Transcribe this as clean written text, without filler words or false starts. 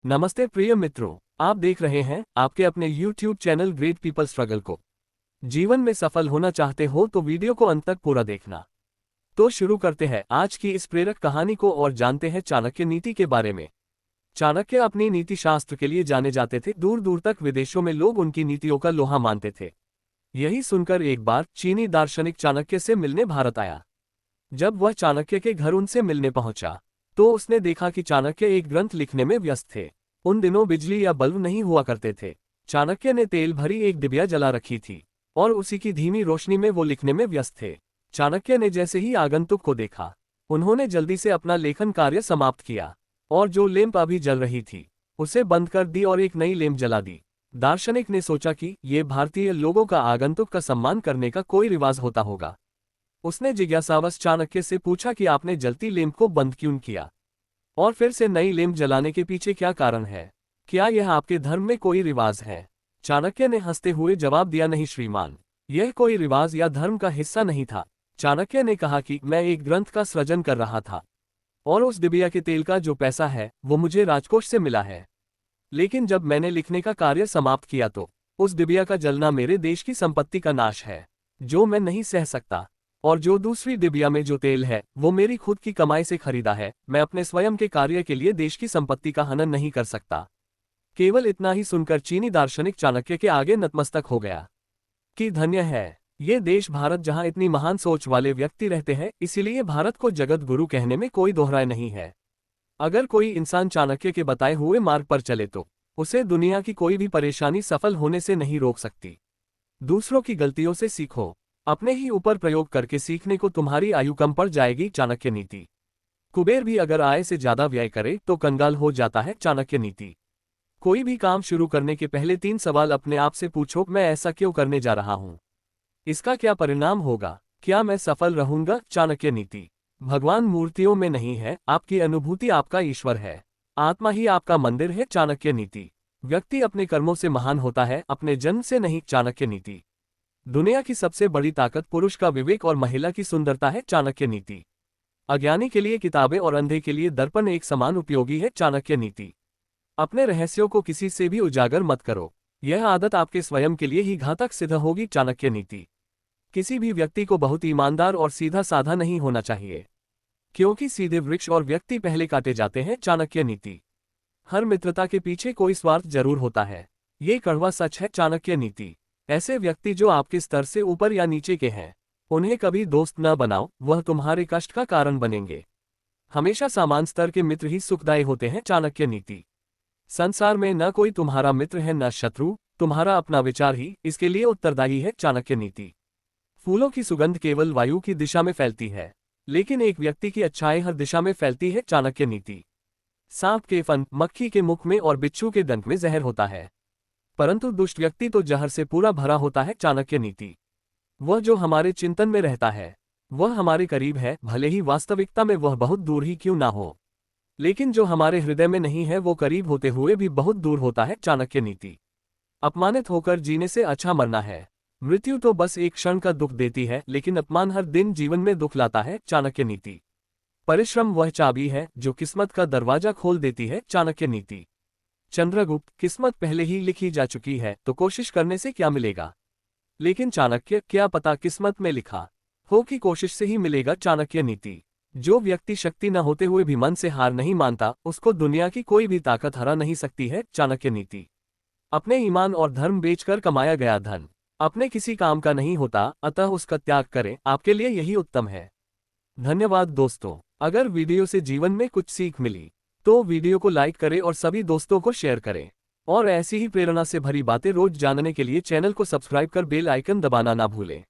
नमस्ते प्रिय मित्रों, आप देख रहे हैं आपके अपने YouTube channel great people struggle को। जीवन में सफल होना चाहते हो तो वीडियो को अंत तक पूरा देखना। तो शुरू करते हैं आज की इस प्रेरक कहानी को और जानते हैं चाणक्य नीति के बारे में। चाणक्य अपनी नीति शास्त्र के लिए जाने जाते थे। दूर दूर तक विदेशों में लोग उनकी नीतियों का लोहा मानते थे। यही सुनकर एक बार चीनी दार्शनिक चाणक्य से मिलने भारत आया। जब वह चाणक्य के घर उनसे मिलने पहुंचा तो उसने देखा कि चाणक्य एक ग्रंथ लिखने में व्यस्त थे। उन दिनों बिजली या बल्ब नहीं हुआ करते थे। चाणक्य ने तेल भरी एक डिबिया जला रखी थी और उसी की धीमी रोशनी में वो लिखने में व्यस्त थे। चाणक्य ने जैसे ही आगंतुक को देखा, उन्होंने जल्दी से अपना लेखन कार्य समाप्त किया और जो लैंप अभी जल रही थी उसे बंद कर दी और एक नई लैंप जला दी। दार्शनिक ने सोचा कि ये भारतीय लोगों का आगंतुक का सम्मान करने का कोई रिवाज होता होगा। उसने जिज्ञासावश चाणक्य से पूछा कि आपने जलती लैंप को बंद क्यों किया और फिर से नई लैंप जलाने के पीछे क्या कारण है? क्या यह आपके धर्म में कोई रिवाज है? चाणक्य ने हंसते हुए जवाब दिया, नहीं श्रीमान, यह कोई रिवाज या धर्म का हिस्सा नहीं था। चाणक्य ने कहा कि मैं एक ग्रंथ का सृजन कर रहा था और उस डिबिया के तेल का जो पैसा है वो मुझे राजकोष से मिला है। लेकिन जब मैंने लिखने का कार्य समाप्त किया तो उस डिबिया का जलना मेरे देश की संपत्ति का नाश है जो मैं नहीं सह सकता। और जो दूसरी डिबिया में जो तेल है वो मेरी खुद की कमाई से खरीदा है। मैं अपने स्वयं के कार्य के लिए देश की संपत्ति का हनन नहीं कर सकता। केवल इतना ही सुनकर चीनी दार्शनिक चाणक्य के आगे नतमस्तक हो गया कि धन्य है ये देश भारत जहां इतनी महान सोच वाले व्यक्ति रहते हैं। इसीलिए भारत को जगत गुरु कहने में कोई दोहराए नहीं है। अगर कोई इंसान चाणक्य के बताए हुए मार्ग पर चले तो उसे दुनिया की कोई भी परेशानी सफल होने से नहीं रोक सकती। दूसरों की गलतियों से सीखो, अपने ही ऊपर प्रयोग करके सीखने को तुम्हारी आयु कम पड़ जाएगी। चाणक्य नीति। कुबेर भी अगर आय से ज्यादा व्यय करे तो कंगाल हो जाता है। चाणक्य नीति। कोई भी काम शुरू करने के पहले 3 सवाल अपने आप से पूछो, मैं ऐसा क्यों करने जा रहा हूं? इसका क्या परिणाम होगा? क्या मैं सफल रहूंगा? चाणक्य नीति। भगवान मूर्तियों में नहीं है, आपकी अनुभूति आपका ईश्वर है। आत्मा ही आपका मंदिर है। चाणक्य नीति। व्यक्ति अपने कर्मों से महान होता है, अपने जन्म से नहीं। चाणक्य नीति। दुनिया की सबसे बड़ी ताकत पुरुष का विवेक और महिला की सुंदरता है। चाणक्य नीति। अज्ञानी के लिए किताबें और अंधे के लिए दर्पण एक समान उपयोगी है। चाणक्य नीति। अपने रहस्यों को किसी से भी उजागर मत करो, यह आदत आपके स्वयं के लिए ही घातक सिद्ध होगी। चाणक्य नीति। किसी भी व्यक्ति को बहुत ईमानदार और सीधा साधा नहीं होना चाहिए, क्योंकि सीधे वृक्ष और व्यक्ति पहले काटे जाते हैं। चाणक्य नीति। हर मित्रता के पीछे कोई स्वार्थ जरूर होता है, ये कड़वा सच है। चाणक्य नीति। ऐसे व्यक्ति जो आपके स्तर से ऊपर या नीचे के हैं, उन्हें कभी दोस्त न बनाओ, वह तुम्हारे कष्ट का कारण बनेंगे। हमेशा समान स्तर के मित्र ही सुखदायी होते हैं। चाणक्य नीति। संसार में न कोई तुम्हारा मित्र है न शत्रु, तुम्हारा अपना विचार ही इसके लिए उत्तरदायी है। चाणक्य नीति। फूलों की सुगंध केवल वायु की दिशा में फैलती है, लेकिन एक व्यक्ति की अच्छाई हर दिशा में फैलती है। चाणक्य नीति। सांप के फन, मक्खी के मुख में और बिच्छू के डंक में जहर होता है, परंतु दुष्ट व्यक्ति तो जहर से पूरा भरा होता है। चाणक्य नीति। वह जो हमारे चिंतन में रहता है वह हमारे करीब है, भले ही वास्तविकता में वह बहुत दूर ही क्यों ना हो। लेकिन जो हमारे हृदय में नहीं है वो करीब होते हुए भी बहुत दूर होता है। चाणक्य नीति। अपमानित होकर जीने से अच्छा मरना है। मृत्यु तो बस एक क्षण का दुख देती है, लेकिन अपमान हर दिन जीवन में दुख लाता है। चाणक्य नीति। परिश्रम वह चाबी है जो किस्मत का दरवाजा खोल देती है। चाणक्य नीति। चंद्रगुप्त, किस्मत पहले ही लिखी जा चुकी है तो कोशिश करने से क्या मिलेगा? लेकिन चाणक्य, क्या पता किस्मत में लिखा हो कि कोशिश से ही मिलेगा। चाणक्य नीति। जो व्यक्ति शक्ति न होते हुए भी मन से हार नहीं मानता, उसको दुनिया की कोई भी ताकत हरा नहीं सकती है। चाणक्य नीति। अपने ईमान और धर्म बेचकर कमाया गया धन अपने किसी काम का नहीं होता, अतः उसका त्याग करें, आपके लिए यही उत्तम है। धन्यवाद दोस्तों। अगर वीडियो से जीवन में कुछ सीख मिली तो वीडियो को लाइक करें और सभी दोस्तों को शेयर करें। और ऐसी ही प्रेरणा से भरी बातें रोज जानने के लिए चैनल को सब्सक्राइब कर बेल आइकन दबाना ना भूलें।